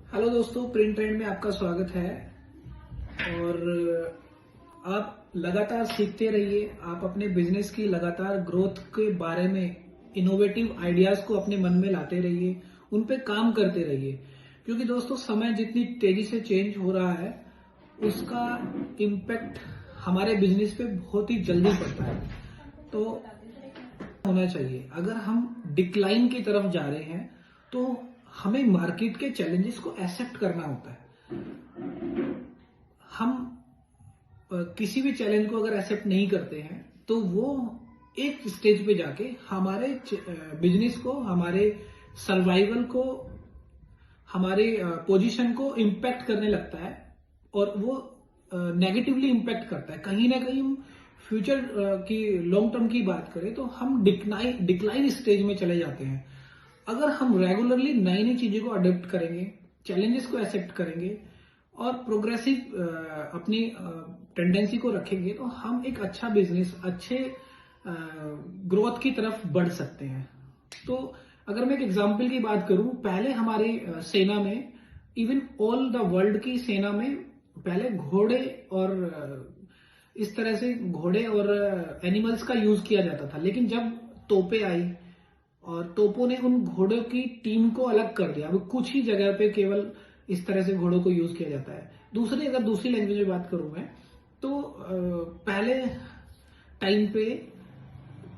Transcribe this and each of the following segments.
Hello दोस्तों, print trend में आपका स्वागत है। और आप लगातार सीखते रहिए। आप अपने बिजनेस की लगातार ग्रोथ के बारे में इनोवेटिव आइडियाज को अपने मन में लाते रहिए, उन पे काम करते रहिए। क्योंकि दोस्तों, समय जितनी तेजी से चेंज हो रहा है उसका इम्पैक्ट हमारे बिजनेस पे बहुत ही जल्दी पड़ता है। तो होना चाहिए। अगर हम डिक्लाइन की तरफ जा रहे हैं तो हमें मार्केट के चैलेंजेस को एक्सेप्ट करना होता है। हम किसी भी चैलेंज को अगर एक्सेप्ट नहीं करते हैं तो वो एक स्टेज पे जाके हमारे बिजनेस को, हमारे सर्वाइवल को, हमारे पोजीशन को इम्पैक्ट करने लगता है और वो नेगेटिवली इम्पैक्ट करता है। कहीं ना कहीं हम फ्यूचर की लॉन्ग टर्म की बात करें तो हम डिक्लाइन स्टेज में चले जाते हैं। अगर हम रेगुलरली नई नई चीजों को अडेप्ट करेंगे, चैलेंजेस को एक्सेप्ट करेंगे और प्रोग्रेसिव अपनी टेंडेंसी को रखेंगे तो हम एक अच्छा बिजनेस, अच्छे ग्रोथ की तरफ बढ़ सकते हैं। तो अगर मैं एक एग्जांपल की बात करूं, पहले हमारी सेना में, इवन ऑल द वर्ल्ड की सेना में, पहले घोड़े और इस तरह से घोड़े और एनिमल्स का यूज किया जाता था। लेकिन जब तोपें आई और तोपों ने उन घोड़ों की टीम को अलग कर दिया। अब कुछ ही जगह पे केवल इस तरह से घोड़ों को यूज किया जाता है। अगर दूसरी लैंग्वेज में बात करूं मैं, तो पहले टाइम पे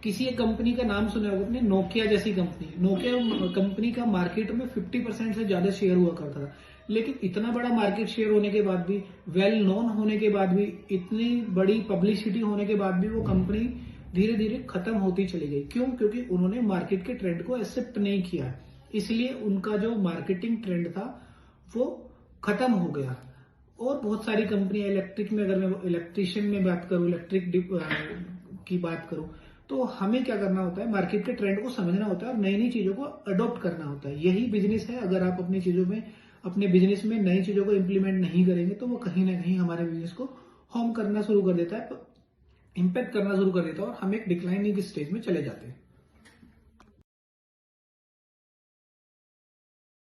किसी एक कंपनी का नाम सुना होगा आपने, नोकिया जैसी कंपनी। नोकिया कंपनी का मार्केट में 50% से ज्यादा शेयर हुआ करता था। लेकिन इतना बड़ा मार्केट शेयर होने के बाद भी, वेल नोन होने के बाद भी, इतनी बड़ी पब्लिसिटी होने के बाद भी वो कंपनी धीरे धीरे खत्म होती चली गई। क्यों? क्योंकि उन्होंने मार्केट के ट्रेंड को एक्सेप्ट नहीं किया। इसलिए उनका जो मार्केटिंग ट्रेंड था वो खत्म हो गया। और बहुत सारी कंपनियां, इलेक्ट्रिक में, अगर मैं इलेक्ट्रिशियन में बात करूं, की बात करूं, तो हमें क्या करना होता है? मार्केट के ट्रेंड को समझना होता है और नई नई चीजों को अडॉप्ट करना होता है। यही बिजनेस है। अगर आप अपने बिजनेस में नई चीजों को इंप्लीमेंट नहीं करेंगे तो वो कहीं ना कहीं हमारे बिजनेस को हार्म करना शुरू कर देता है, इम्पैक्ट करना शुरू कर देता है और हम एक डिक्लाइनिंग स्टेज में चले जाते हैं।